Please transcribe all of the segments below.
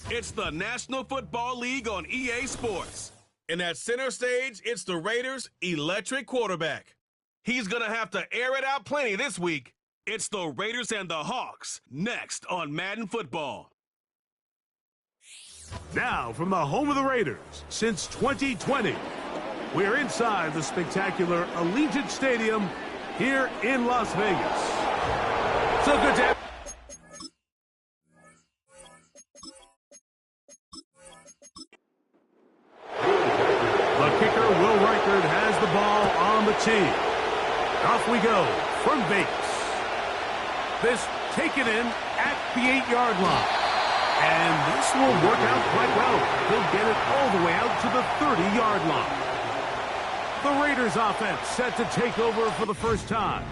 It's the National Football League on EA Sports. And at center stage, it's the Raiders' electric quarterback. He's going to have to air it out plenty this week. It's the Raiders and the Hawks, next on Madden Football. Now, from the home of the Raiders since 2020, we're inside the spectacular Allegiant Stadium here in Las Vegas. So good to have... The kicker, Will Reichard, has the ball on the tee. Off we go from Vegas. This taken in at the 8-yard line. And this will work out quite well. He'll get it all the way out to the 30-yard line. The Raiders offense set to take over for the first time.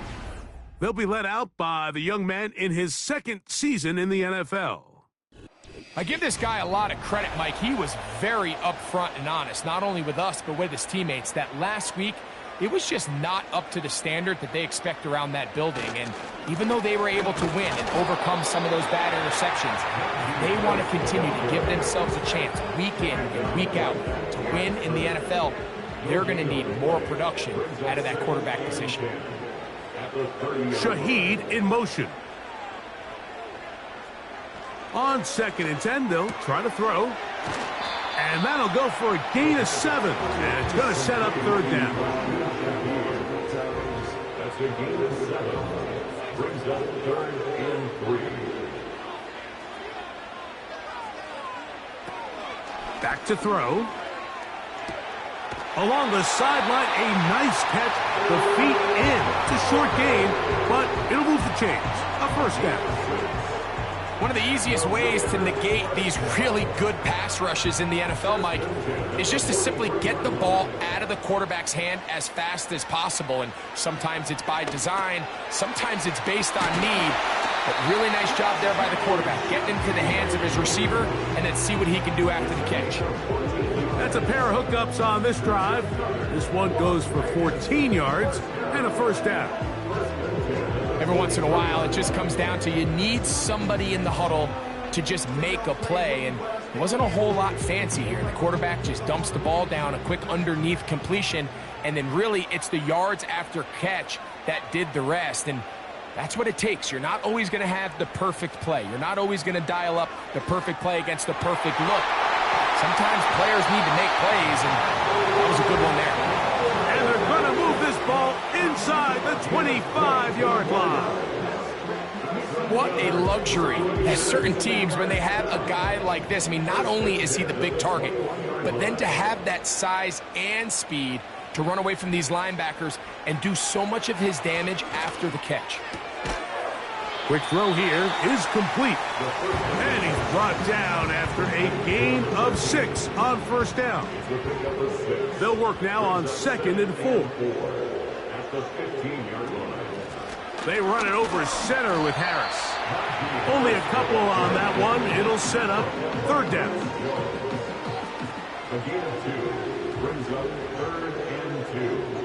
They'll be led out by the young man in his second season in the NFL. I give this guy a lot of credit, Mike. He was very upfront and honest, not only with us, but with his teammates, that last week, it was just not up to the standard that they expect around that building. And even though they were able to win and overcome some of those bad interceptions, they want to continue to give themselves a chance week in and week out to win in the NFL. They're going to need more production out of that quarterback position. Shaheed in motion. On 2nd and 10, they'll try to throw. And that'll go for a gain of 7. And it's going to set up 3rd down. That's a gain of 7. Brings up 3rd and 3. Back to throw. Along the sideline, a nice catch. The feet in. It's a short gain, but it'll move the chains. A 1st down. One of the easiest ways to negate these really good pass rushes in the NFL, Mike, is just to simply get the ball out of the quarterback's hand as fast as possible. And sometimes it's by design, sometimes it's based on need. But really nice job there by the quarterback, getting into the hands of his receiver and then see what he can do after the catch. That's a pair of hookups on this drive. This one goes for 14 yards and a 1st down. Every once in a while, it just comes down to you need somebody in the huddle to just make a play, and it wasn't a whole lot fancy here. The quarterback just dumps the ball down, a quick underneath completion, and then really it's the yards after catch that did the rest, and that's what it takes. You're not always going to have the perfect play. You're not always going to dial up the perfect play against the perfect look. Sometimes players need to make plays, and that was a good one there. And they're going to move this ball inside the 25-yard line. What a luxury as certain teams, when they have a guy like this, I mean, not only is he the big target, but then to have that size and speed to run away from these linebackers and do so much of his damage after the catch. Quick throw here is complete. And he's brought down after a gain of 6 on 1st down. They'll work now on 2nd and 4. At the 15-yard line. They run it over center with Harris. Only a couple on that one. It'll set up 3rd down. A gain of 2 brings up 3rd and 2.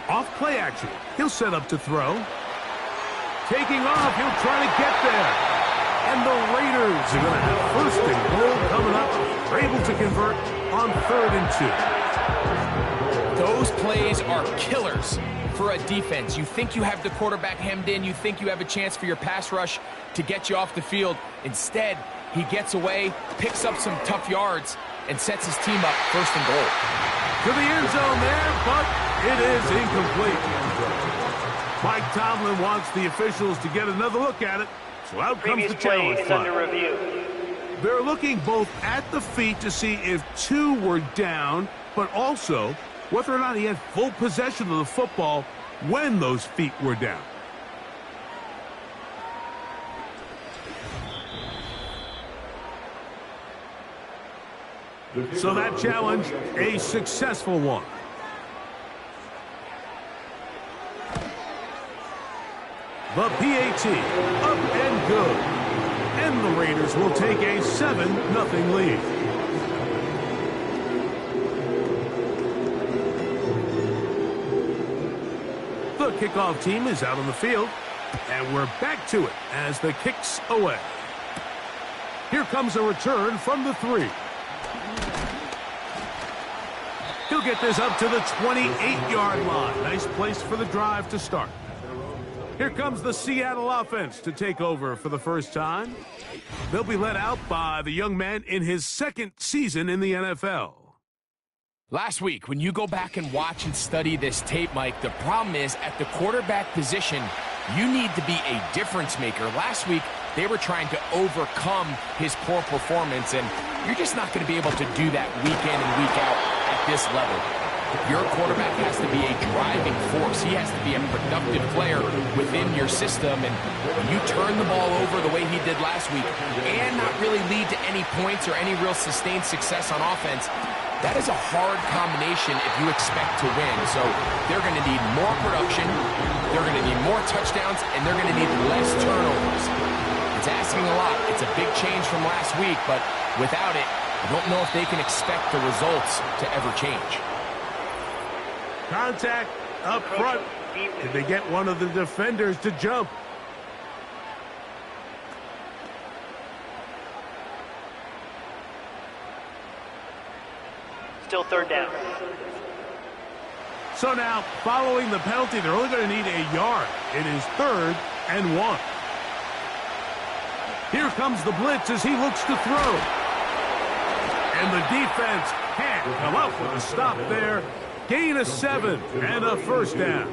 Off play action. He'll set up to throw. Taking off. He'll try to get there. And the Raiders are going to have 1st and goal coming up. They're able to convert on 3rd and 2. Those plays are killers for a defense. You think you have the quarterback hemmed in. You think you have a chance for your pass rush to get you off the field. Instead, he gets away, picks up some tough yards, and sets his team up 1st and goal. To the end zone there, but it is incomplete. Mike Tomlin wants the officials to get another look at it, so out comes the challenge flag. They're looking both at the feet to see if 2 were down, but also whether or not he had full possession of the football when those feet were down. So that challenge, a successful one. The PAT, up and good. And the Raiders will take a 7-0 lead. The kickoff team is out on the field. And we're back to it as the kick's away. Here comes a return from the 3. He'll get this up to the 28-yard line. Nice place for the drive to start. Here comes the Seattle offense to take over for the first time. They'll be led out by the young man in his second season in the NFL. Last week, when you go back and watch and study this tape, Mike, the problem is at the quarterback position, you need to be a difference maker. Last week, they were trying to overcome his poor performance, and you're just not going to be able to do that week in and week out at this level. Your quarterback has to be a driving force. He has to be a productive player within your system, and when you turn the ball over the way he did last week and not really lead to any points or any real sustained success on offense, that is a hard combination if you expect to win. So they're going to need more production, they're going to need more touchdowns, and they're going to need less turnovers. It's asking a lot. It's a big change from last week, but without it, I don't know if they can expect the results to ever change. Contact up front. Did they get one of the defenders to jump? Still third down. So now, following the penalty, they're only going to need a yard. It is 3rd and 1. Here comes the blitz as he looks to throw. And the defense can't come up with a stop there. Gain of 7 and a first down.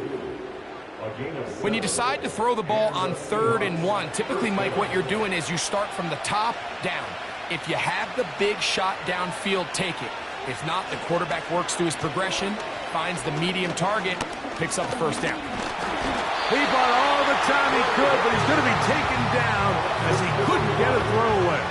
When you decide to throw the ball on 3rd and 1, typically, Mike, what you're doing is you start from the top down. If you have the big shot downfield, take it. If not, the quarterback works through his progression, finds the medium target, picks up the first down. He bought all the time he could, but he's going to be taken down as he couldn't get a throwaway.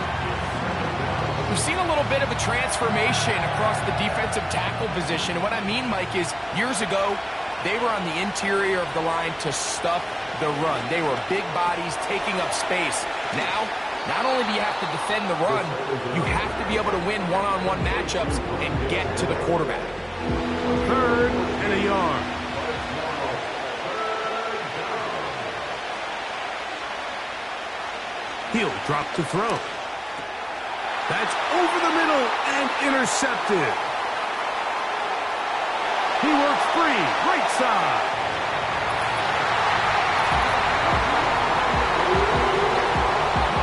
We've seen a little bit of a transformation across the defensive tackle position. And what I mean, Mike, is years ago, they were on the interior of the line to stuff the run. They were big bodies taking up space. Now, not only do you have to defend the run, you have to be able to win one-on-one matchups and get to the quarterback. 3rd and a yard. He'll drop to throw. That's over the middle and intercepted. He works free, right side.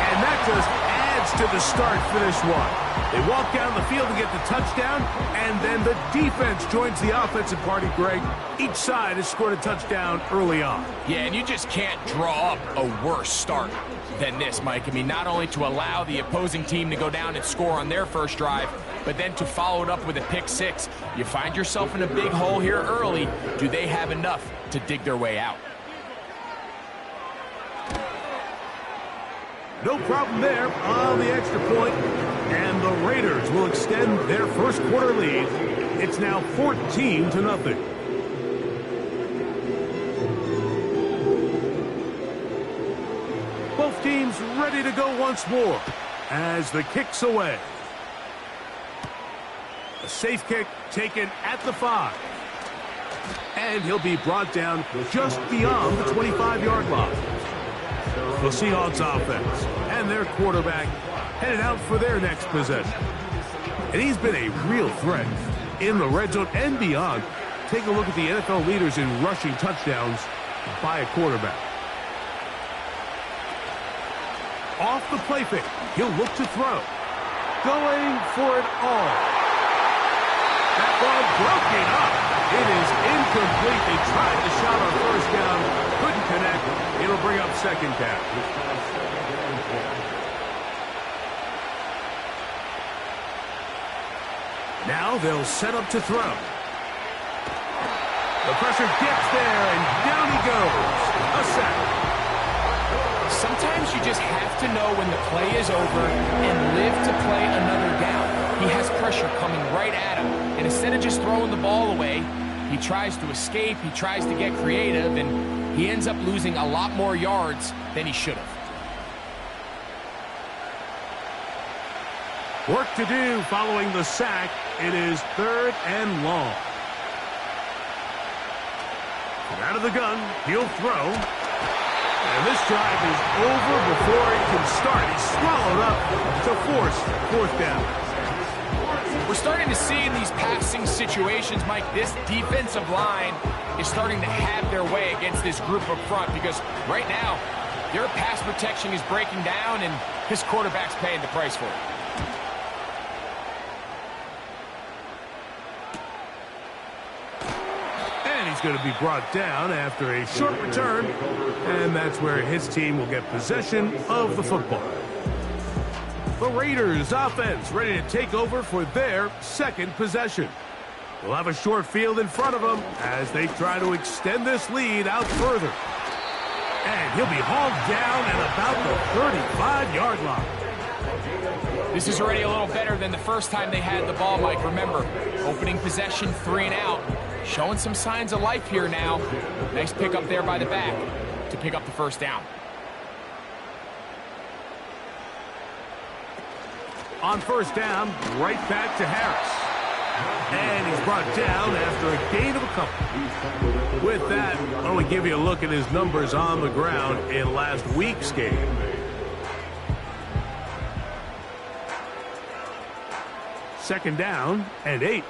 And that just adds to the start-finish one. They walk down the field to get the touchdown, and then the defense joins the offensive party, Greg. Each side has scored a touchdown early on. Yeah, and you just can't draw up a worse start than this, Mike. I mean, not only to allow the opposing team to go down and score on their first drive, but then to follow it up with a pick 6. You find yourself in a big hole here early. Do they have enough to dig their way out? No problem there on the extra point, and the Raiders will extend their first quarter lead. It's now 14-0. Both teams ready to go once more as the kick's away. A safe kick taken at the 5. And he'll be brought down just beyond the 25-yard line. The Seahawks offense and their quarterback headed out for their next possession. And he's been a real threat in the red zone and beyond. Take a look at the NFL leaders in rushing touchdowns by a quarterback. Off the play fake, he'll look to throw. Going for it all. That ball broken up. It is incomplete. They tried the shot on first down. Couldn't connect. It'll bring up second down. Now they'll set up to throw. The pressure gets there, and down he goes. A sack. Sometimes you just have to know when the play is over and live to play another down. He has pressure coming right at him, and instead of just throwing the ball away, he tries to escape, he tries to get creative, and he ends up losing a lot more yards than he should have. Work to do following the sack. It is 3rd and long. From out of the gun, he'll throw. And this drive is over before it can start. He's swallowed up to force fourth down. We're starting to see in these passing situations, Mike, this defensive line is starting to have their way against this group up front because right now, their pass protection is breaking down and his quarterback's paying the price for it. And he's going to be brought down after a short return, and that's where his team will get possession of the football. The Raiders offense ready to take over for their second possession. We'll have a short field in front of them as they try to extend this lead out further. And he'll be hauled down at about the 35-yard line. This is already a little better than the first time they had the ball, Mike. Remember, opening possession, 3 and out. Showing some signs of life here now. Nice pick up there by the back to pick up the first down. On first down, right back to Harris. And he's brought down after a gain of a couple. With that, I want to give you a look at his numbers on the ground in last week's game. Second down and 8.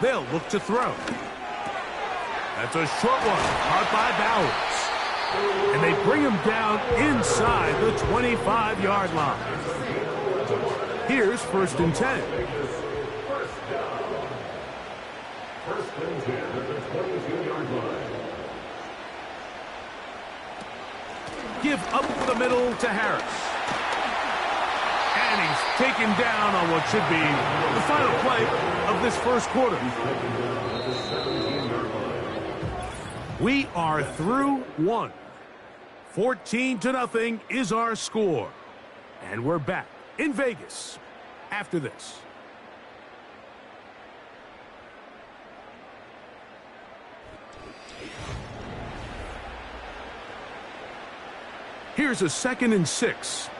They'll look to throw. That's a short one, caught by Bowers. And they bring him down inside the 25-yard line. Here's first and 10. First and 10 at the 22-yard line. Give up the middle to Harris. And he's taken down on what should be the final play of this first quarter. We are through one. 14-0 is our score. And we're back in Vegas after this. Here's a 2nd and 6.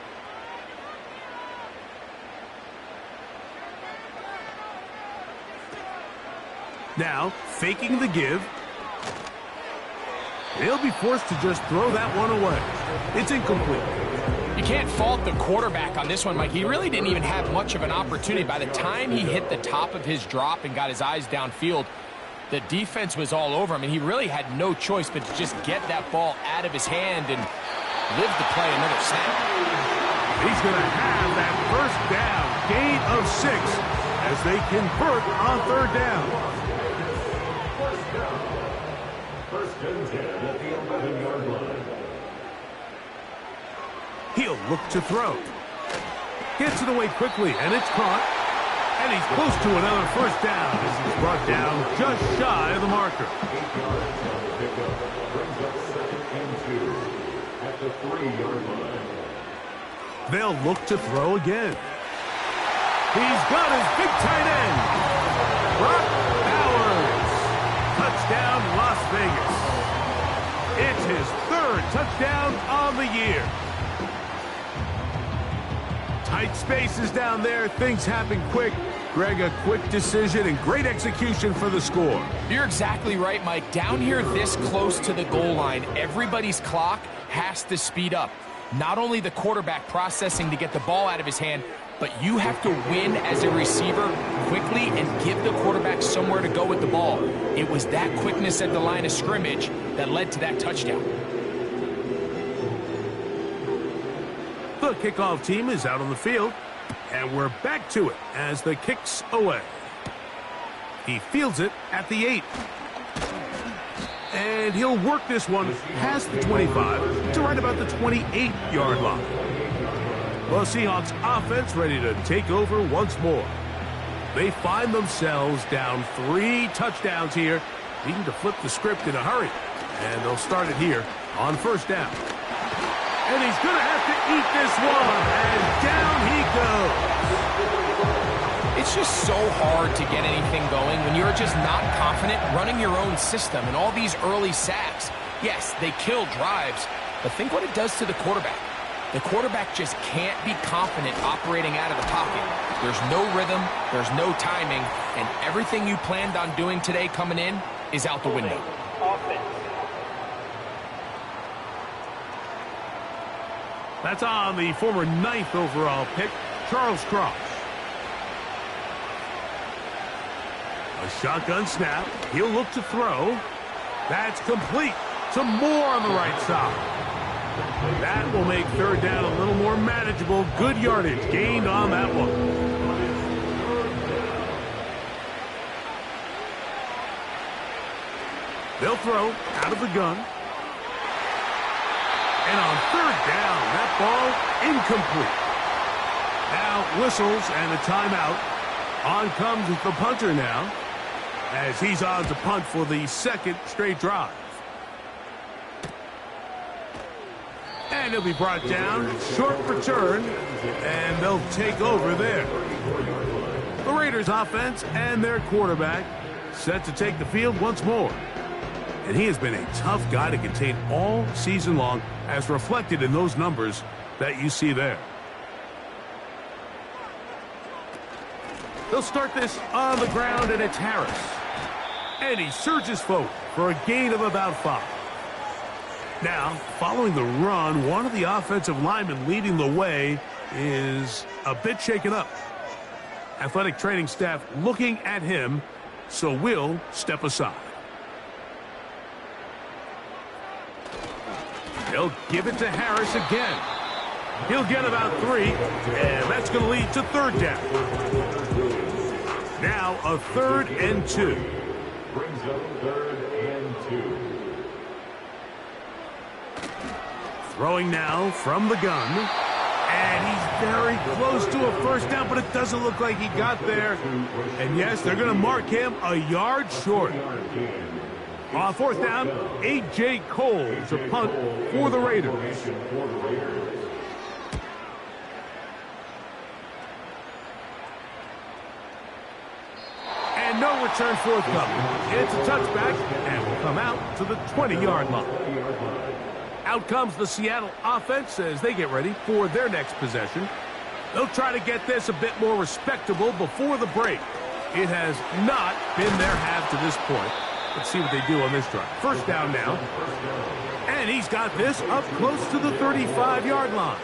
Now, faking the give. They'll be forced to just throw that one away. It's incomplete. You can't fault the quarterback on this one, Mike. He really didn't even have much of an opportunity. By the time he hit the top of his drop and got his eyes downfield, the defense was all over him, and he really had no choice but to just get that ball out of his hand and live to play another snap. He's going to have that first down, gain of 6, as they convert on third down. First and 10 at the 11-yard line. He'll look to throw. Gets it away quickly, and it's caught. And he's close to another first down as he's brought down just shy of the marker. 8 yards on the pickup. Brings up 2nd and 2 at the 3-yard line. They'll look to throw again. He's got his big tight end, Brock Bowers. Touchdown, Las Vegas. It's his 3rd touchdown on the year. Tight spaces down there. Things happen quick. Greg, a quick decision and great execution for the score. You're exactly right, Mike. Down here this close to the goal line, everybody's clock has to speed up. Not only the quarterback processing to get the ball out of his hand, but you have to win as a receiver quickly and give the quarterback somewhere to go with the ball. It was that quickness at the line of scrimmage that led to that touchdown. The kickoff team is out on the field, and we're back to it as the kick's away. He fields it at the 8. And he'll work this one past the 25 to right about the 28-yard line. The Seahawks offense ready to take over once more. They find themselves down 3 touchdowns here, needing to flip the script in a hurry. And they'll start it here on first down. And he's going to have to eat this one, and down he goes. It's just so hard to get anything going when you're just not confident running your own system and all these early sacks. Yes, they kill drives, but think what it does to the quarterback. The quarterback just can't be confident operating out of the pocket. There's no rhythm, there's no timing, and everything you planned on doing today coming in is out the window. That's on the former 9th overall pick, Charles Cross. A shotgun snap. He'll look to throw. That's complete. Some more on the right side. That will make third down a little more manageable. Good yardage gained on that one. They'll throw out of the gun. And on third down, that ball incomplete. Now whistles and a timeout. On comes the punter now, as he's on to punt for the second straight drive. And he'll be brought down, short return, and they'll take over there. The Raiders offense and their quarterback set to take the field once more. And he has been a tough guy to contain all season long, as reflected in those numbers that you see there. They'll start this on the ground, and it's Harris. And he surges forward for a gain of about 5. Now, following the run, one of the offensive linemen leading the way is a bit shaken up. Athletic training staff looking at him, so we'll step aside. They'll give it to Harris again. He'll get about 3, and that's going to lead to third down. Now a 3rd and 2. Brings up 3rd and 2. Throwing now from the gun. And he's very close to a first down, but it doesn't look like he got there. And yes, they're going to mark him a yard short. On 4th down, A.J. Cole to punt for the Raiders. And no return forthcoming. It's a touchback, and will come out to the 20-yard line. Out comes the Seattle offense as they get ready for their next possession. They'll try to get this a bit more respectable before the break. It has not been their half to this point. Let's see what they do on this drive. First down now. And he's got this up close to the 35-yard line.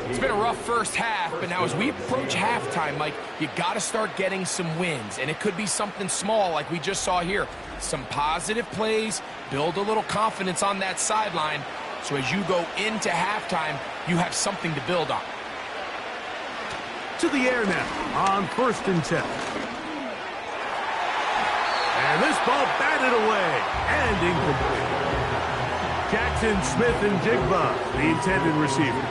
It's been a rough first half, but now as we approach halftime, Mike, you got to start getting some wins. And it could be something small like we just saw here. Some positive plays, build a little confidence on that sideline. So as you go into halftime, you have something to build on. To the air now on 1st and 10. And this ball batted away and incomplete. Jackson Smith and Jigba, the intended receiver.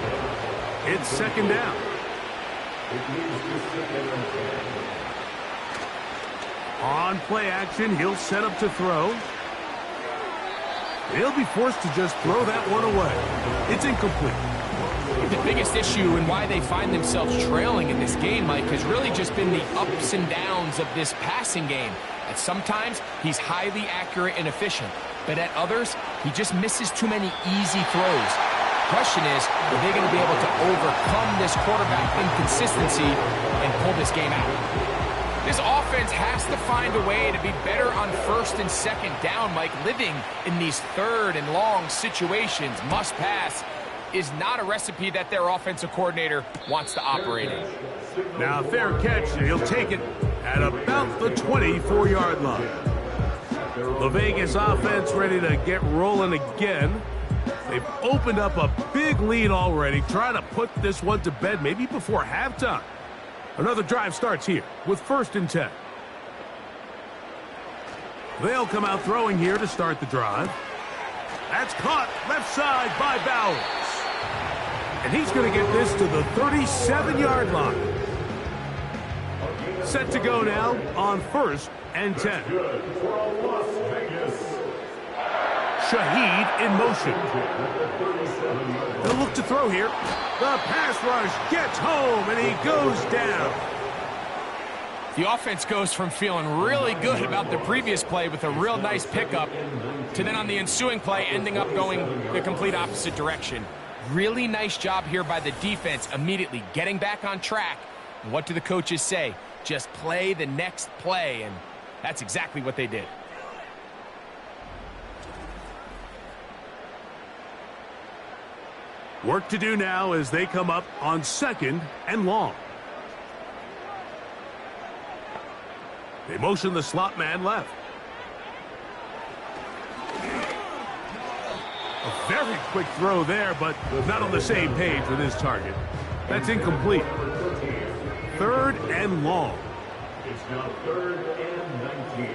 It's 2nd down. On play action, he'll set up to throw. He'll be forced to just throw that one away. It's incomplete. The biggest issue and why they find themselves trailing in this game, Mike, has really just been the ups and downs of this passing game. And sometimes he's highly accurate and efficient, but at others, he just misses too many easy throws. The question is, are they going to be able to overcome this quarterback inconsistency and pull this game out? This offense has to find a way to be better on 1st and 2nd down, Mike. Living in these 3rd and long situations, must pass, is not a recipe that their offensive coordinator wants to operate in. Now, fair catch. He'll take it at about the 24-yard line. The Vegas offense ready to get rolling again. They've opened up a big lead already, trying to put this one to bed maybe before halftime. Another drive starts here with 1st and 10. They'll come out throwing here to start the drive. That's caught left side by Bowers. And he's going to get this to the 37-yard line. Set to go now on 1st and 10. Shaheed in motion. They'll look to throw here. The pass rush gets home, and he goes down. The offense goes from feeling really good about the previous play with a real nice pickup to then on the ensuing play ending up going the complete opposite direction. Really nice job here by the defense, immediately getting back on track. And what do the coaches say? Just play the next play, and that's exactly what they did. Work to do now as they come up on 2nd and long. They motion the slot man left. A very quick throw there, but not on the same page with his target. That's incomplete. 3rd and long. It's now 3rd and 19.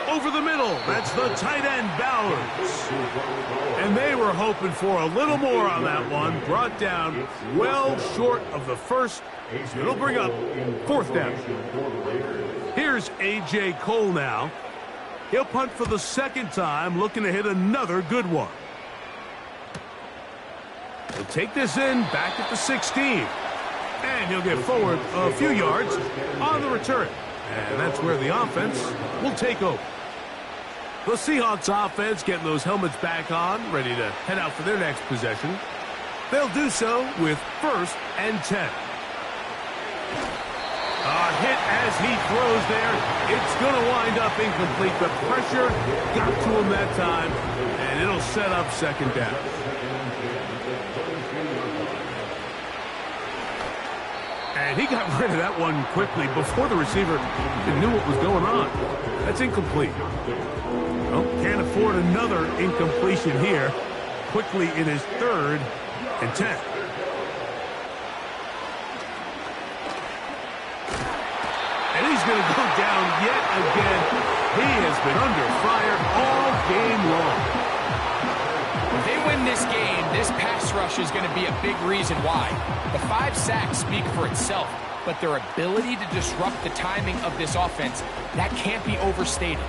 Over the middle, that's the tight end, Bowers. And they were hoping for a little more on that one. Brought down well short of the first. It'll bring up 4th down. Here's A.J. Cole now. He'll punt for the 2nd time, looking to hit another good one. He'll take this in back at the 16. And he'll get forward a few yards on the return. And that's where the offense will take over. The Seahawks offense getting those helmets back on, ready to head out for their next possession. They'll do so with 1st and 10. A hit as he throws there. It's going to wind up incomplete. The pressure got to him that time, and it'll set up 2nd down. And he got rid of that one quickly before the receiver knew what was going on. That's incomplete. Well, can't afford another incompletion here. Quickly in his 3rd and 10. And he's going to go down yet again. He has been under fire all game long. If they win this game, this pass rush is going to be a big reason why. The 5 sacks speak for itself, but their ability to disrupt the timing of this offense, that can't be overstated.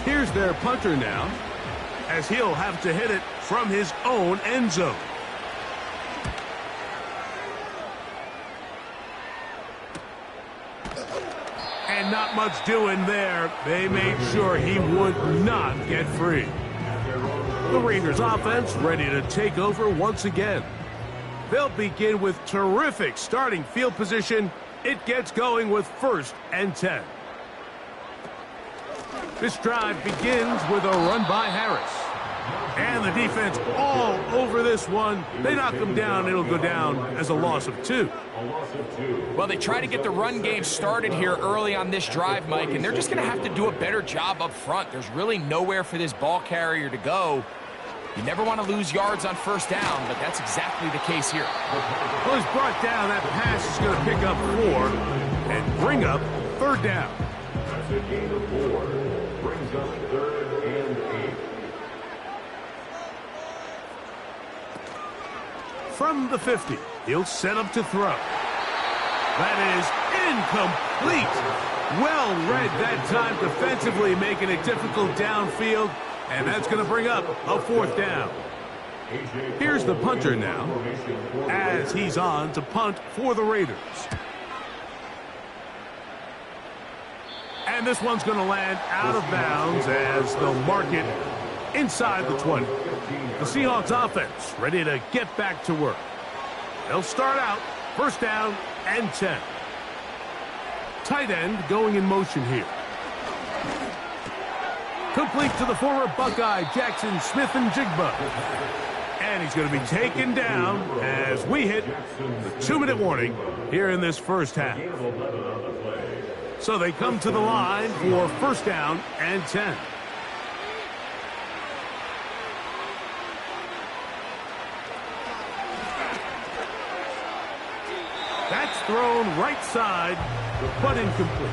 Here's their punter now, as he'll have to hit it from his own end zone. And not much doing there. They made sure he would not get free. The Raiders offense ready to take over once again. They'll begin with terrific starting field position. It gets going with 1st and 10. This drive begins with a run by Harris. And the defense all over this one. They knock him down. It'll go down as a loss of 2. Well, they try to get the run game started here early on this drive, Mike, and they're just going to have to do a better job up front. There's really nowhere for this ball carrier to go. You never want to lose yards on 1st down, but that's exactly the case here. Well, he's brought down. That pass is going to pick up 4 and bring up 3rd down. That's a gain of 4. Brings up 3rd and 8. From the 50, he'll set up to throw. That is incomplete. Well read that time defensively, making it difficult downfield, and that's going to bring up a 4th down. Here's the punter now, as he's on to punt for the Raiders. And this one's going to land out of bounds as they'll mark it inside the 20. The Seahawks offense ready to get back to work. They'll start out 1st down and 10. Tight end going in motion here. Complete to the former Buckeye, Jackson Smith-Njigba. And he's going to be taken down as we hit the 2-minute warning here in this 1st half. So they come to the line for 1st down and 10. That's thrown right side, but incomplete.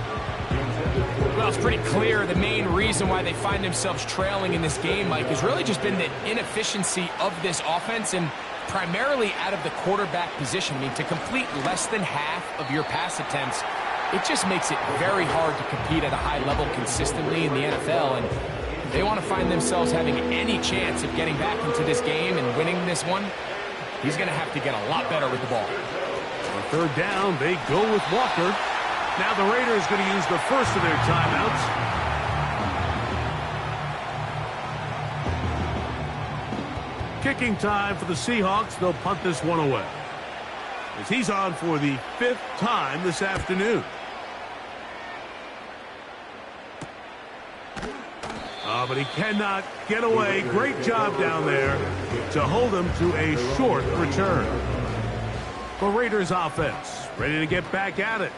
Well, it's pretty clear the main reason why they find themselves trailing in this game, Mike, has really just been the inefficiency of this offense and primarily out of the quarterback position. I mean, to complete less than half of your pass attempts, it just makes it very hard to compete at a high level consistently in the NFL. And if they want to find themselves having any chance of getting back into this game and winning this one, he's going to have to get a lot better with the ball. On 3rd down, they go with Walker. Now the Raiders going to use the first of their timeouts. Kicking time for the Seahawks. They'll punt this one away, as he's on for the 5th time this afternoon. but he cannot get away. Great job down there to hold him to a short return. The Raiders offense ready to get back at it.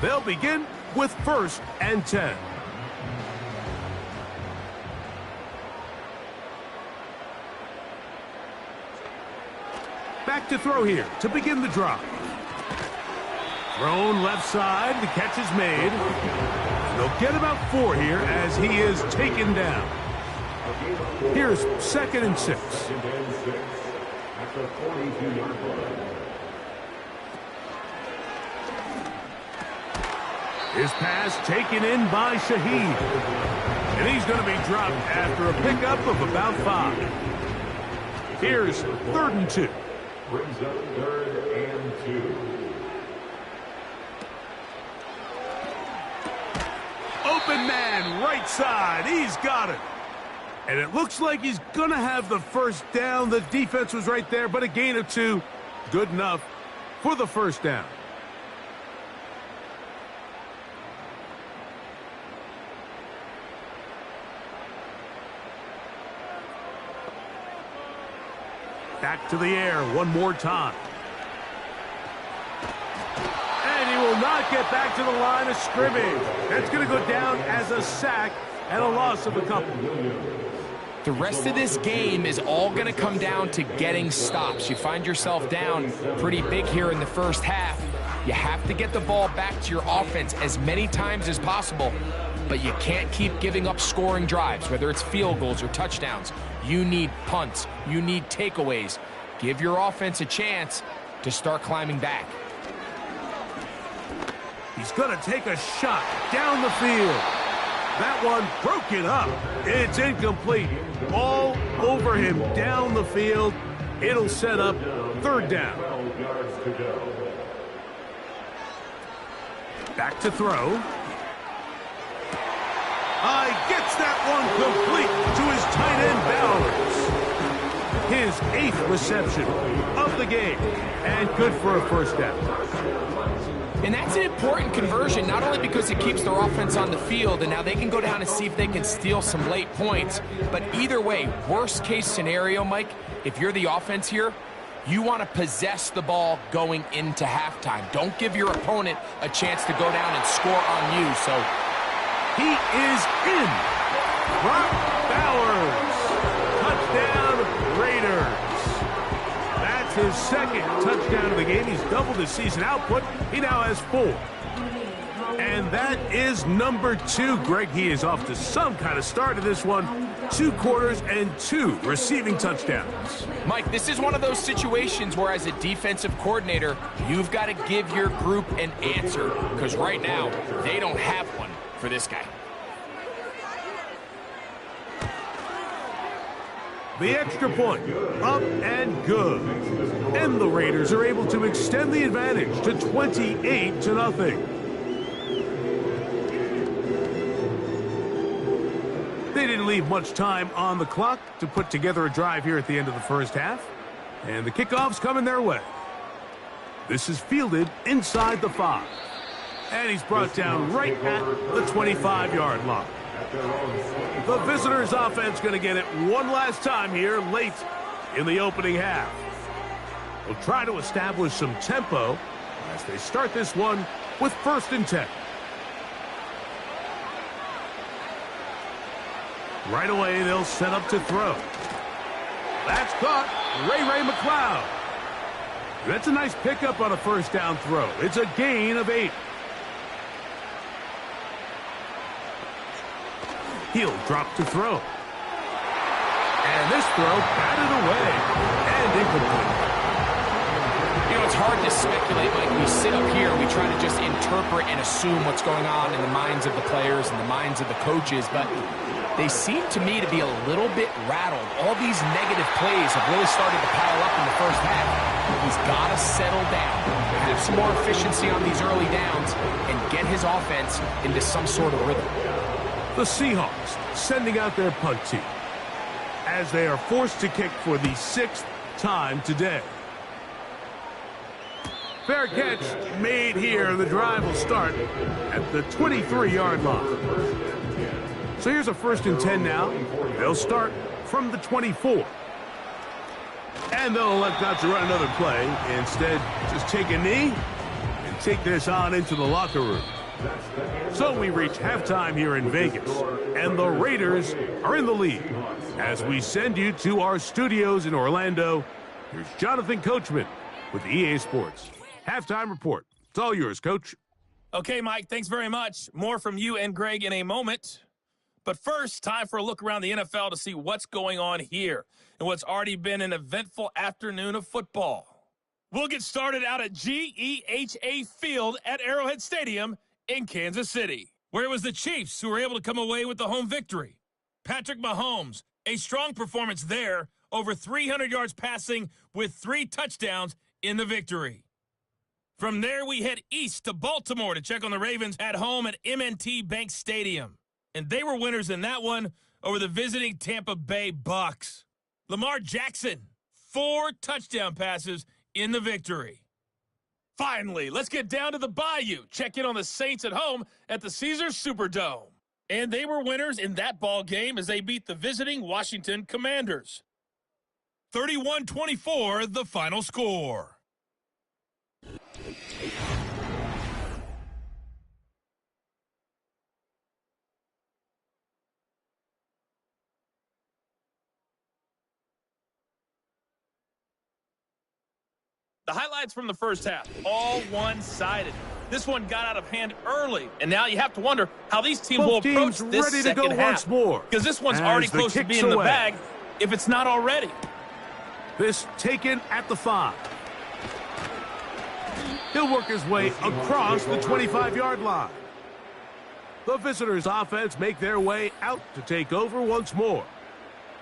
They'll begin with 1st and 10. Back to throw here to begin the drive. Thrown left side, the catch is made. And they'll get about 4 here as he is taken down. Here's 2nd and 6. At the 42-yard line. His pass taken in by Shaheed. And he's going to be dropped after a pickup of about 5. Here's 3rd and 2. Brings up 3rd and 2. Open man, right side. He's got it. And it looks like he's going to have the first down. The defense was right there, but a gain of 2. Good enough for the first down. Back to the air one more time. And he will not get back to the line of scrimmage. That's going to go down as a sack and a loss of a couple. The rest of this game is all going to come down to getting stops. You find yourself down pretty big here in the first half. You have to get the ball back to your offense as many times as possible, but you can't keep giving up scoring drives, whether it's field goals or touchdowns. You need punts. You need takeaways. Give your offense a chance to start climbing back. He's going to take a shot down the field. That one broken up. It's incomplete. All over him down the field. It'll set up 3rd down. 12 yards to go. Back to throw. Gets that one complete to his tight end, Bowers. His 8th reception of the game, and good for a first down. And that's an important conversion, not only because it keeps their offense on the field, and now they can go down and see if they can steal some late points, but either way, worst case scenario, Mike, if you're the offense here, you want to possess the ball going into halftime. Don't give your opponent a chance to go down and score on you. So he is in. Brock Bowers. Touchdown, Raiders. That's his 2nd touchdown of the game. He's doubled his season output. He now has 4. And that is number 2. Greg, he is off to some kind of start to this one. 2 quarters and 2 receiving touchdowns. Mike, this is one of those situations where as a defensive coordinator, you've got to give your group an answer, because right now, they don't have one for this guy. The extra point, up and good. And the Raiders are able to extend the advantage to 28-0. They didn't leave much time on the clock to put together a drive here at the end of the first half. And the kickoff's coming their way. This is fielded inside the 5. And he's brought down right at the 25-yard line. The visitors' offense going to get it one last time here late in the opening half. They'll try to establish some tempo as they start this one with 1st and 10. Right away, they'll set up to throw. That's caught. Ray McCloud. That's a nice pickup on a first down throw. It's a gain of 8. He'll drop to throw. And this throw batted away and incomplete. You know, it's hard to speculate, Mike. We sit up here, we try to just interpret and assume what's going on in the minds of the players and the minds of the coaches, but they seem to me to be a little bit rattled. All these negative plays have really started to pile up in the first half. He's got to settle down, have some more efficiency on these early downs, and get his offense into some sort of rhythm. The Seahawks sending out their punt team as they are forced to kick for the 6th time today. Fair catch made here. The drive will start at the 23-yard line. So here's a 1st and 10 now. They'll start from the 24. And they'll elect not to run another play. Instead, just take a knee and take this on into the locker room. So we reach halftime here in Vegas, and the Raiders are in the lead. As we send you to our studios in Orlando, here's Jonathan Coachman with EA Sports Halftime Report. It's all yours, Coach. Okay, Mike, thanks very much. More from you and Greg in a moment. But first, time for a look around the NFL to see what's going on here and what's already been an eventful afternoon of football. We'll get started out at GEHA Field at Arrowhead Stadium in Kansas City, where it was the Chiefs who were able to come away with the home victory. Patrick Mahomes, a strong performance there, over 300 yards passing with 3 touchdowns in the victory. From there, we head east to Baltimore to check on the Ravens at home at M&T Bank Stadium. And they were winners in that one over the visiting Tampa Bay Bucks. Lamar Jackson, 4 touchdown passes in the victory. Finally, let's get down to the Bayou. Check in on the Saints at home at the Caesars Superdome. And they were winners in that ball game as they beat the visiting Washington Commanders. 31-24, the final score. The highlights from the first half, all one-sided. This one got out of hand early, and now you have to wonder how these teams will approach this second half. Because this one's already close to being in the bag, if it's not already. This taken at the 5. He'll work his way across the 25-yard line. The visitors' offense make their way out to take over once more.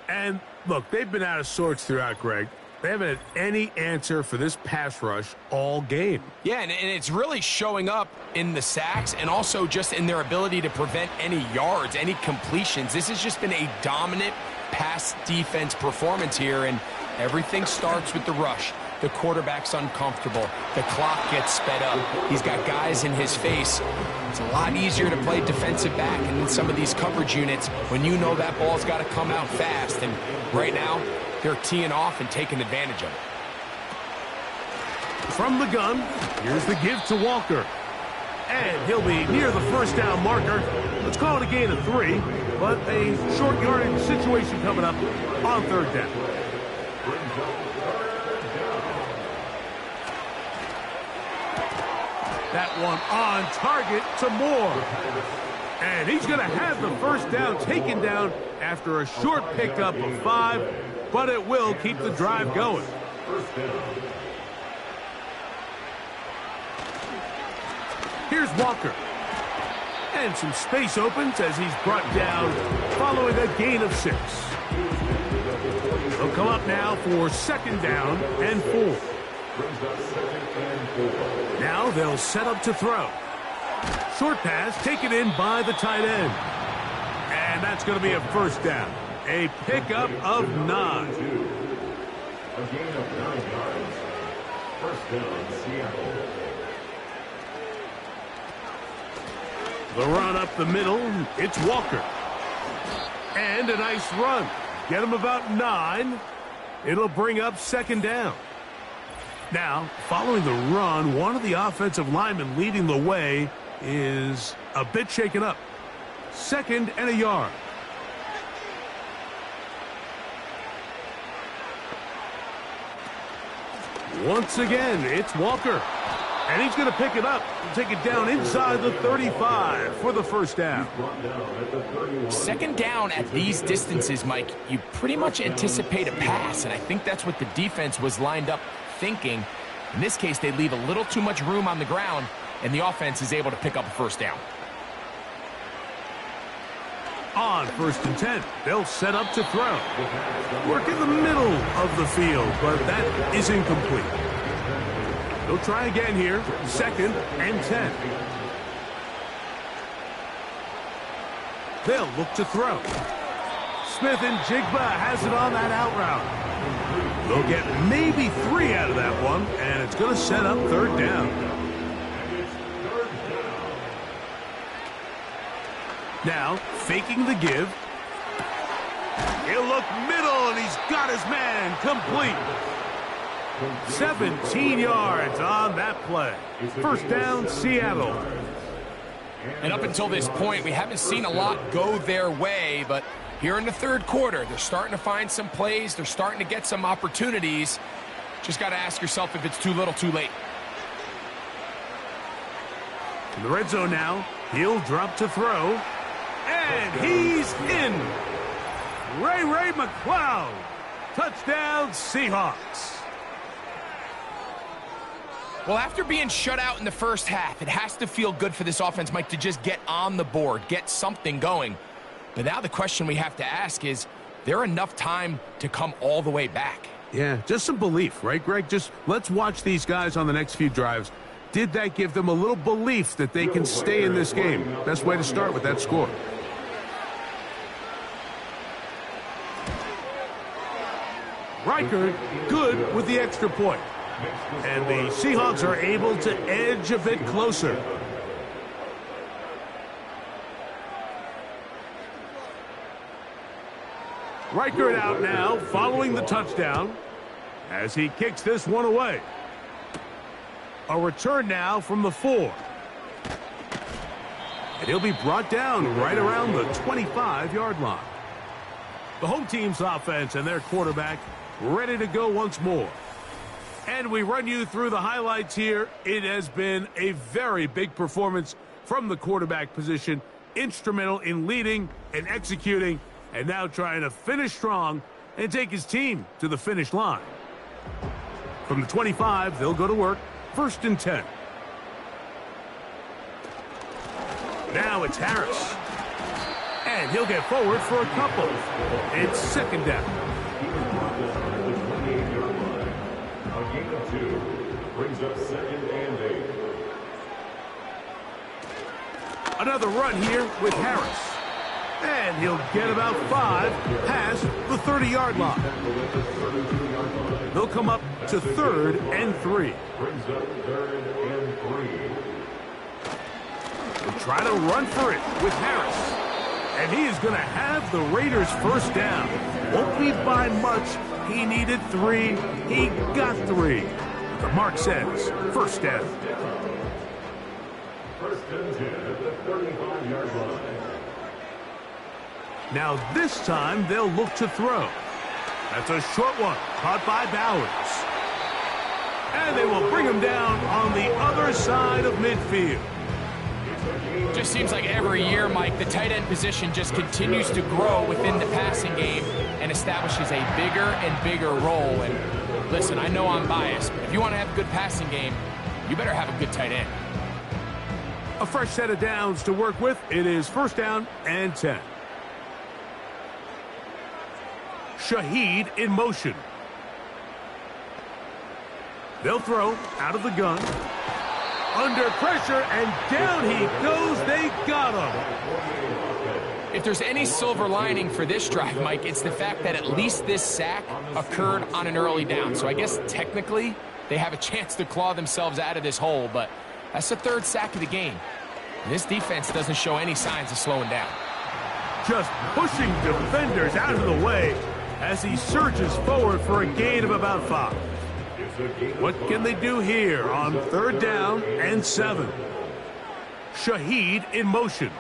And, look, they've been out of sorts throughout, Greg. They haven't had any answer for this pass rush all game. Yeah, and it's really showing up in the sacks and also just in their ability to prevent any yards, any completions. This has just been a dominant pass defense performance here, and everything starts with the rush. The quarterback's uncomfortable. The clock gets sped up. He's got guys in his face. It's a lot easier to play defensive back and in some of these coverage units when you know that ball's got to come out fast. And right now, they're teeing off and taking advantage of it. From the gun, here's the give to Walker. And he'll be near the first down marker. Let's call it a gain of 3, but a short yardage situation coming up on 3rd down. That one on target to Moore. And he's going to have the first down taken down after a short pickup of 5, but it will keep the drive going. Here's Walker. And some space opens as he's brought down following a gain of 6. They'll come up now for 2nd down and 4. Now they'll set up to throw. Short pass taken in by the tight end. And that's going to be a first down. A pickup of 9. A gain of 9 yards. First down, Seattle. The run up the middle, it's Walker. And a nice run. Get him about 9. It'll bring up 2nd down. Now, following the run, one of the offensive linemen leading the way is a bit shaken up. 2nd and a yard. Once again, it's Walker. And he's going to pick it up and take it down inside the 35 for the first down. 2nd down at these distances, Mike, you pretty much anticipate a pass, and I think that's what the defense was lined up thinking. In this case, they leave a little too much room on the ground, and the offense is able to pick up a first down. On 1st and 10, they'll set up to throw. Work in the middle of the field, but that is incomplete. They'll try again here, 2nd and 10. They'll look to throw. Smith and Jigba has it on that out route. They'll get maybe 3 out of that one, and it's going to set up 3rd down. Now, faking the give. He'll look middle, and he's got his man complete. 17 yards on that play. First down, Seattle. And up until this point, we haven't seen a lot go their way, but here in the third quarter, they're starting to find some plays. They're starting to get some opportunities. Just got to ask yourself if it's too little, too late. In the red zone now, he'll drop to throw. And he's in. Ray McCloud. Touchdown, Seahawks. Well, after being shut out in the first half, it has to feel good for this offense, Mike, to just get on the board, get something going. But now the question we have to ask is there enough time to come all the way back? Yeah, just some belief, right, Greg? Just let's watch these guys on the next few drives. Did that give them a little belief that they can stay in this game? Best way to start with that score. Reichard, good with the extra point. And the Seahawks are able to edge a bit closer. Reichard out now, following the touchdown, as he kicks this one away. A return now from the 4. And he'll be brought down right around the 25-yard line. The home team's offense and their quarterback ready to go once more. And we run you through the highlights here. It has been a very big performance from the quarterback position. Instrumental in leading and executing, and now trying to finish strong and take his team to the finish line. From the 25, they'll go to work. First and 10. Now it's Harris. And he'll get forward for a couple. It's second down. A gain of 2 brings up 2nd and 8. Another run here with Harris. And he'll get about 5 past the 30-yard line. They'll come up to 3rd and 3. Brings up 3rd and 3. They'll try to run for it with Harris. And he is going to have the Raiders first down. Won't be by much. He needed 3. He got 3. The mark says first down. First and 10 at the 35-yard line. Now this time they'll look to throw. That's a short one, caught by Bowers. And they will bring him down on the other side of midfield. Just seems like every year, Mike, the tight end position just continues to grow within the passing game and establishes a bigger and bigger role. And listen, I know I'm biased, but if you want to have a good passing game, you better have a good tight end. A fresh set of downs to work with. It is first down and 10. Shaheed in motion. They'll throw out of the gun. Under pressure, and down he goes. They got him. If there's any silver lining for this drive, Mike, it's the fact that at least this sack occurred on an early down. So I guess technically they have a chance to claw themselves out of this hole, but that's the 3rd sack of the game. And this defense doesn't show any signs of slowing down. Just pushing defenders out of the way as he surges forward for a gain of about 5. What can they do here on 3rd down and 7? Shaheed in motion.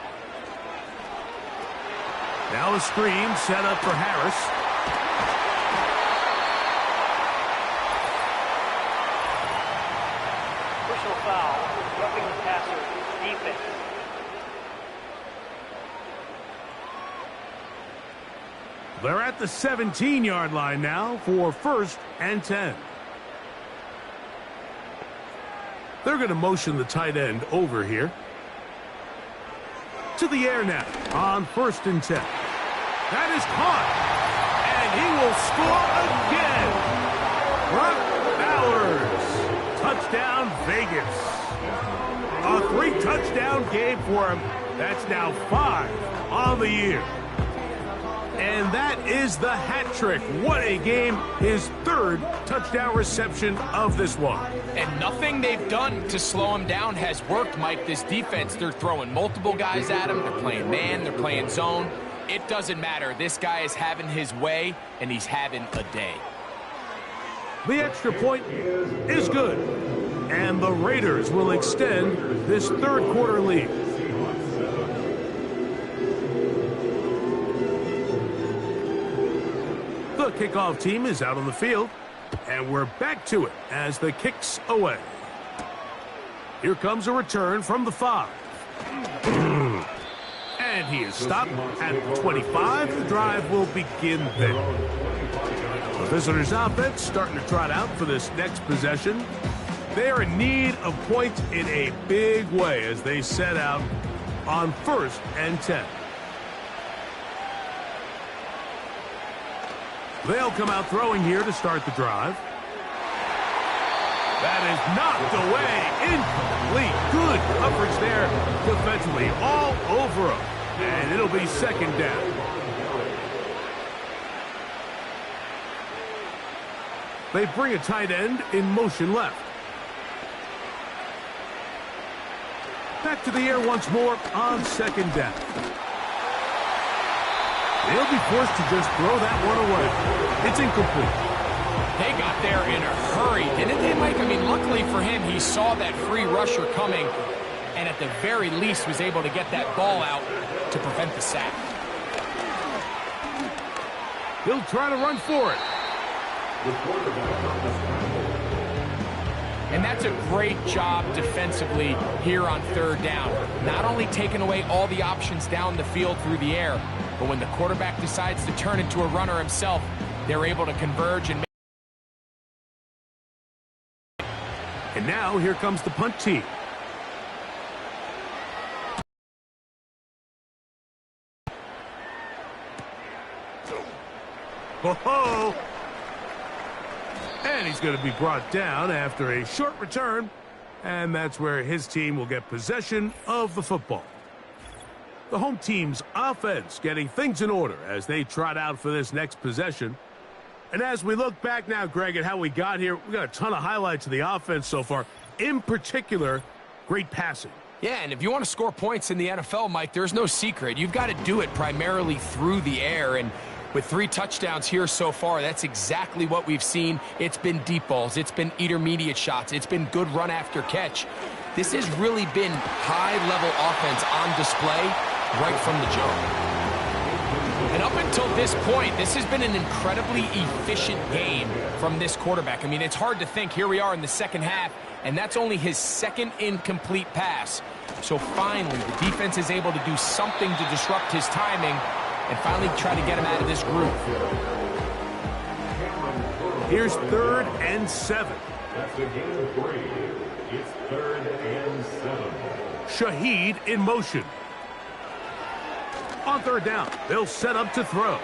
Now a screen set up for Harris. Personal foul, roughing the passer, defense. They're at the 17-yard line now for 1st and 10. They're going to motion the tight end over here. To the air now on 1st and 10. That is caught. And he will score again. Brock Bowers. Touchdown, Vegas. A 3-touchdown game for him. That's now 5 on the year. And that is the hat trick. What a game. His third touchdown reception of this one. And nothing they've done to slow him down has worked, Mike. This defense, they're throwing multiple guys at him. They're playing man, they're playing zone. It doesn't matter. This guy is having his way, and he's having a day. The extra point is good. And the Raiders will extend this third quarter lead. The kickoff team is out on the field, and we're back to it as the kick's away. Here comes a return from the 5. And he is stopped at 25. The drive will begin then. The visitors' offense starting to trot out for this next possession. They are in need of points in a big way as they set out on 1st and 10. They'll come out throwing here to start the drive. That is knocked away. Incomplete. Good coverage there defensively. All over him. And it'll be 2nd down. They bring a tight end in motion left. Back to the air once more on 2nd down. They'll be forced to just throw that one away. It's incomplete. They got there in a hurry, didn't they, Mike? I mean, luckily for him, he saw that free rusher coming and at the very least was able to get that ball out to prevent the sack. He'll try to run for it. And that's a great job defensively here on 3rd down. Not only taking away all the options down the field through the air, but when the quarterback decides to turn into a runner himself, they're able to converge and make. And now here comes the punt team. Ho-ho! And he's going to be brought down after a short return. And that's where his team will get possession of the football. The home team's offense getting things in order as they trot out for this next possession. And as we look back now, Greg, at how we got here, we got a ton of highlights of the offense so far. In particular, great passing. Yeah, and if you want to score points in the NFL, Mike, there's no secret. You've got to do it primarily through the air. And with 3 touchdowns here so far, that's exactly what we've seen. It's been deep balls. It's been intermediate shots. It's been good run after catch. This has really been high-level offense on display right from the jump. And up until this point, this has been an incredibly efficient game from this quarterback. I mean, it's hard to think. Here we are in the 2nd half, and that's only his 2nd incomplete pass. So finally, the defense is able to do something to disrupt his timing and finally try to get him out of this groove. Here's 3rd and 7. That's the game of 3. It's 3rd and 7. Shaheed in motion. On 3rd down, they'll set up to throw.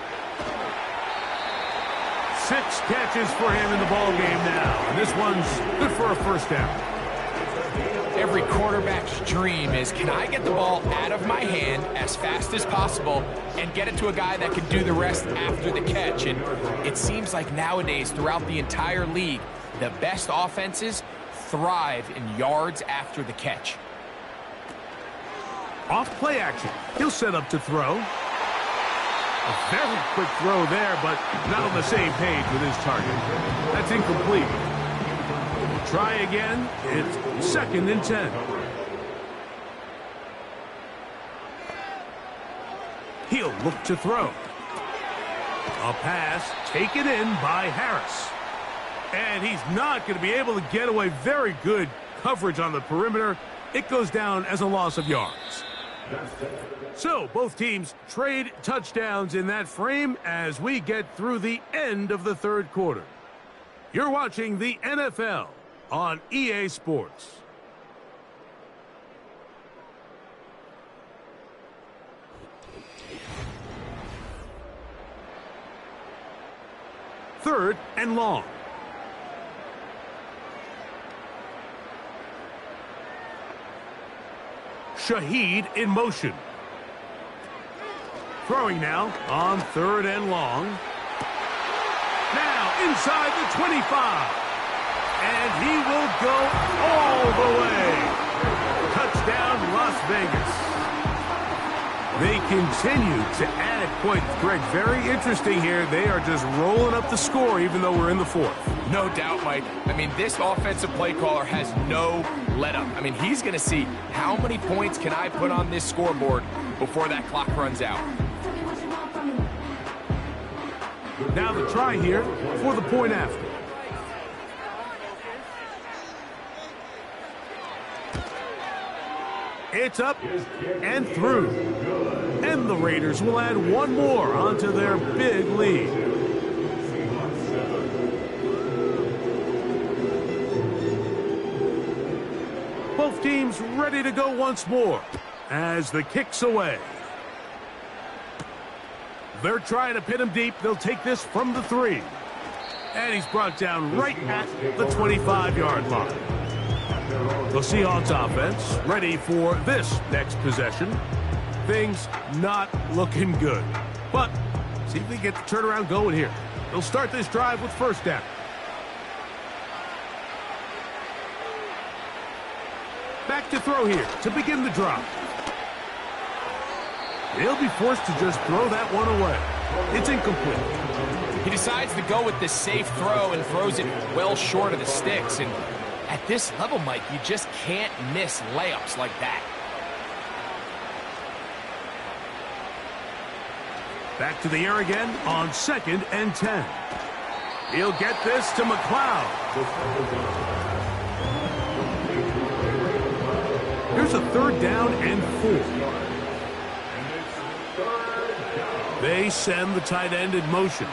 6 catches for him in the ball game now. And this one's good for a 1st down. Every quarterback's dream is, can I get the ball out of my hand as fast as possible and get it to a guy that can do the rest after the catch? And it seems like nowadays, throughout the entire league, the best offenses thrive in yards after the catch. Off play action. He'll set up to throw. A very quick throw there, but not on the same page with his target. That's incomplete. Try again. It's 2nd and 10. He'll look to throw. A pass taken in by Harris. And he's not going to be able to get away. Very good coverage on the perimeter. It goes down as a loss of yards. So both teams trade touchdowns in that frame as we get through the end of the 3rd quarter. You're watching the NFL on EA Sports. Third and long. Shaheed in motion. Throwing now on 3rd and long. Now inside the 25. And he will go all the way. Touchdown, Las Vegas. They continue to add points. Greg, very interesting here. They are just rolling up the score even though we're in the 4th. No doubt, Mike. I mean, this offensive play caller has no let-up. I mean, he's going to see how many points can I put on this scoreboard before that clock runs out. Now the try here for the point after. It's up and through. And the Raiders will add one more onto their big lead. Both teams ready to go once more as the kick's away. They're trying to pin him deep. They'll take this from the 3. And he's brought down right at the 25-yard line. The Seahawks offense ready for this next possession. Things not looking good. But see if they get the turnaround going here. They'll start this drive with 1st down. Back to throw here to begin the drive. He'll be forced to just throw that one away. It's incomplete. He decides to go with the safe throw and throws it well short of the sticks. And at this level, Mike, you just can't miss layups like that. Back to the air again on 2nd and 10. He'll get this to McLeod. Here's a 3rd down and 4. They send the tight end in motion.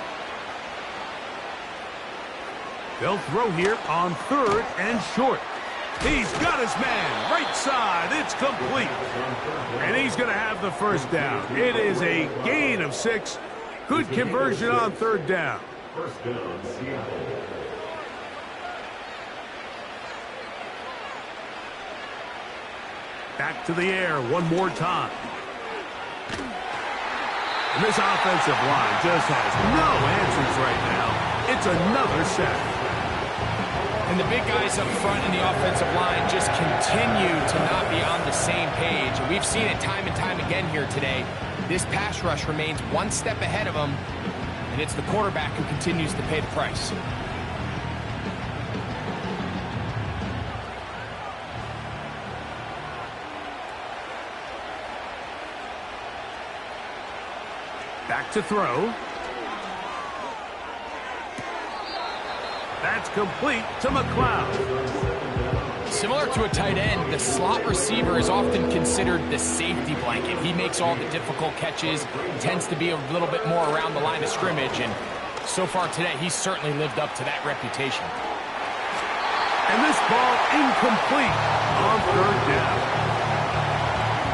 They'll throw here on 3rd and short. He's got his man right side. It's complete. And he's going to have the 1st down. It is a gain of 6. Good conversion on 3rd down. 1st down, Seattle. Back to the air one more time. And this offensive line just has no answers right now. It's another sack. And the big guys up front in the offensive line just continue to not be on the same page. And we've seen it time and time again here today. This pass rush remains one step ahead of them, and it's the quarterback who continues to pay the price. Back to throw. That's complete to McLeod. Similar to a tight end, the slot receiver is often considered the safety blanket. He makes all the difficult catches, tends to be a little bit more around the line of scrimmage, and so far today, he's certainly lived up to that reputation. And this ball incomplete on 3rd down.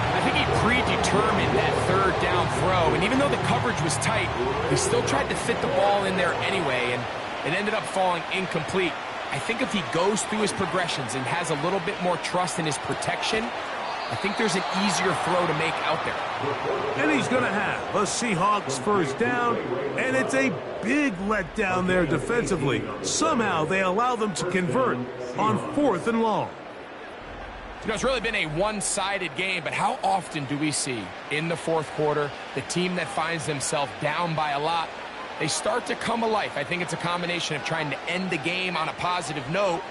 I think he predetermined that 3rd down throw, and even though the coverage was tight, he still tried to fit the ball in there anyway, and it ended up falling incomplete. I think if he goes through his progressions and has a little bit more trust in his protection, I think there's an easier throw to make out there. And he's going to have a Seahawks 1st down, and it's a big letdown there defensively. Somehow they allow them to convert on 4th and long. You know, it's really been a one-sided game, but how often do we see in the 4th quarter the team that finds themselves down by a lot, they start to come alive? I think it's a combination of trying to end the game on a positive note,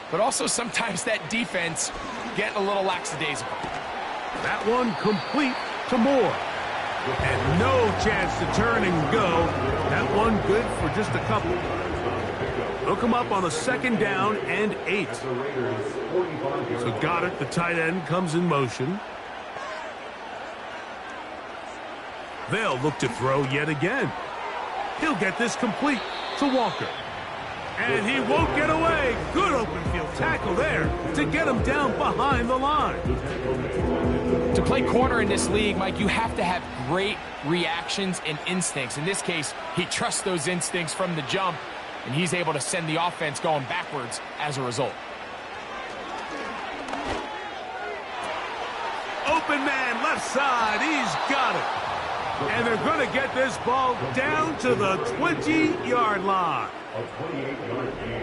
but also sometimes that defense getting a little lackadaisical. That one complete to Moore. And no chance to turn and go. That one good for just a couple. They'll come up on a 2nd down and 8. So got it. The tight end comes in motion. They'll look to throw yet again. He'll get this complete to Walker. And he won't get away. Good open field tackle there to get him down behind the line. To play corner in this league, Mike, you have to have great reactions and instincts. In this case, he trusts those instincts from the jump, and he's able to send the offense going backwards as a result. Open man, left side. He's got it. And they're going to get this ball down to the 20-yard line.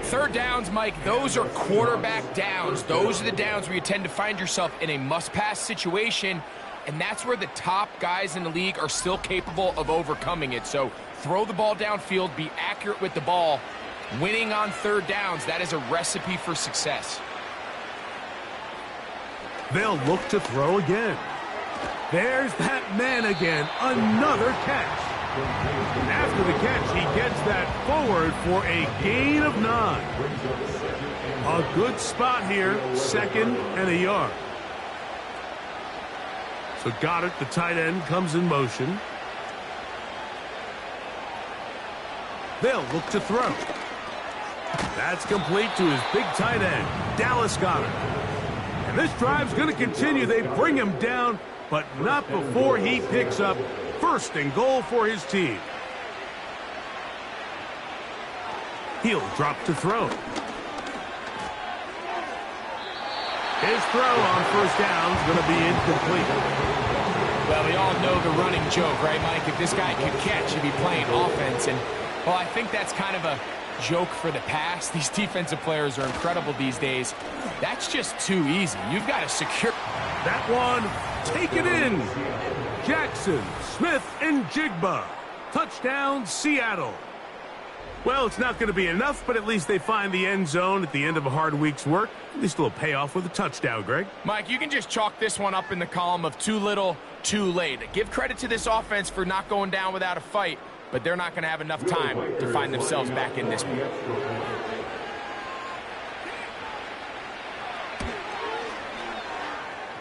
Third downs, Mike, those are quarterback downs. Those are the downs where you tend to find yourself in a must-pass situation, and that's where the top guys in the league are still capable of overcoming it. So throw the ball downfield, be accurate with the ball. Winning on third downs, that is a recipe for success. They'll look to throw again. There's that man again, another catch. After the catch, he gets that forward for a gain of 9. A good spot here, 2nd and a yard. So Goddard, the tight end, comes in motion. They'll look to throw. That's complete to his big tight end, Dallas Goedert. And this drive's going to continue. They bring him down, but not before he picks up 1st and goal for his team. He'll drop to throw. His throw on 1st down is going to be incomplete. Well, we all know the running joke, right, Mike? If this guy could catch, he'd be playing offense. And, well, I think that's kind of a joke for the past. These defensive players are incredible these days. That's just too easy. You've got to secure. That one, take it in. Jackson, Smith, and Jigba. Touchdown, Seattle. Well, it's not going to be enough, but at least they find the end zone at the end of a hard week's work. At least a little payoff with a touchdown, Greg. Mike, you can just chalk this one up in the column of too little, too late. Give credit to this offense for not going down without a fight, but they're not going to have enough time to find themselves back in this one.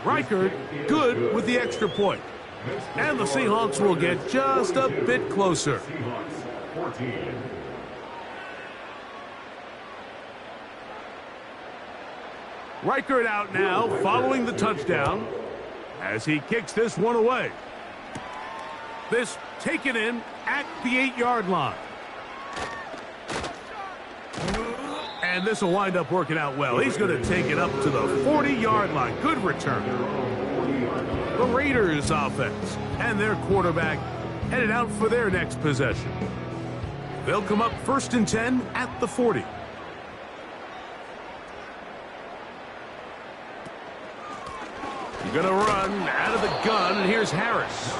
Reichard, good with the extra point. And the Seahawks will get just a bit closer. 14. Reichard out now, following the touchdown, as he kicks this one away. This taken in at the 8-yard line. And this will wind up working out well. He's going to take it up to the 40-yard line. Good return. The Raiders offense and their quarterback headed out for their next possession. They'll come up 1st and 10 at the 40. Going to run out of the gun, and here's Harris.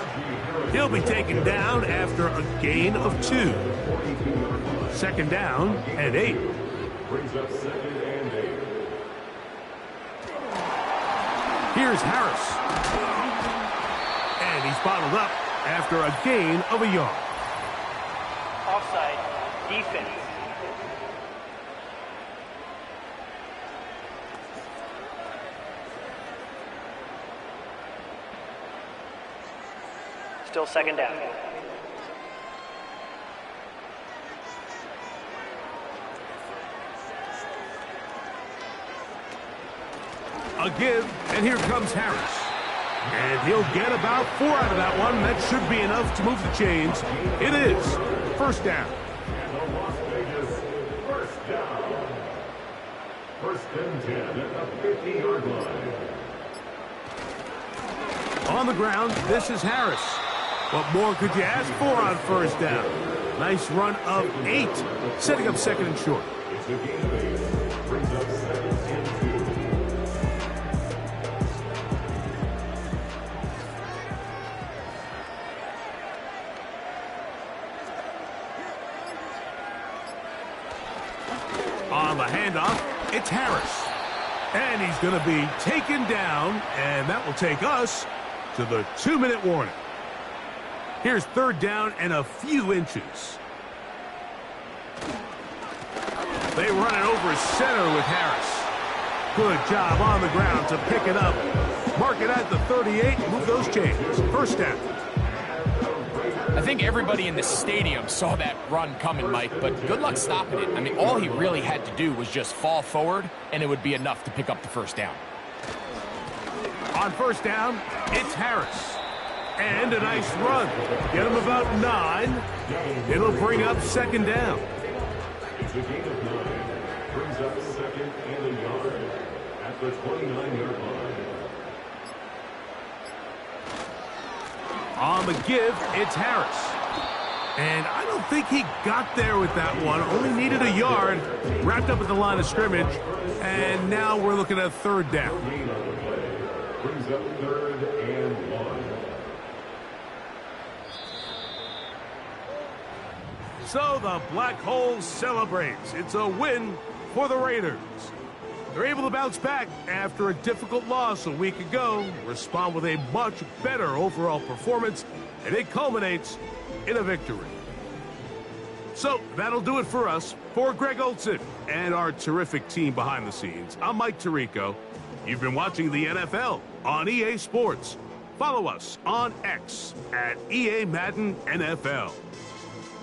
He'll be taken down after a gain of 2. 2nd down and 8. Brings up 2nd and 8. Here's Harris. And he's bottled up after a gain of a yard. Offside. Defense. Still 2nd down. A give, and here comes Harris. And he'll get about 4 out of that one. That should be enough to move the chains. It is 1st down. And the Las Vegas 1st down. 1st and 10 at the 50-yard line. On the ground, this is Harris. What more could you ask for on 1st down? Nice run of 8, setting up 2nd and short. It's a gain of 8. Brings up 2nd and 2. On the handoff, it's Harris. And he's going to be taken down, and that will take us to the 2-minute warning. Here's 3rd down and a few inches. They run it over center with Harris. Good job on the ground to pick it up. Mark it at the 38, move those chains. 1st down. I think everybody in the stadium saw that run coming, Mike, but good luck stopping it. I mean, all he really had to do was just fall forward, and it would be enough to pick up the 1st down. On 1st down, it's Harris. And a nice run. Get him about 9. It'll bring up 2nd down. It's a gain of 9. Brings up 2nd and a yard at the 29-yard line. On the give, it's Harris. And I don't think he got there with that one. Only needed a yard. Wrapped up at the line of scrimmage. And now we're looking at third down. Brings up 3rd and 1. So the Black Hole celebrates. It's a win for the Raiders. They're able to bounce back after a difficult loss a week ago, respond with a much better overall performance, and it culminates in a victory. So that'll do it for us. For Greg Olson and our terrific team behind the scenes, I'm Mike Tirico. You've been watching the NFL on EA Sports. Follow us on X at EA Madden NFL.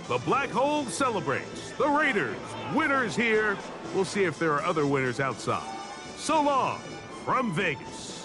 The Black Hole celebrates. The Raiders, winners here. We'll see if there are other winners outside. So long from Vegas.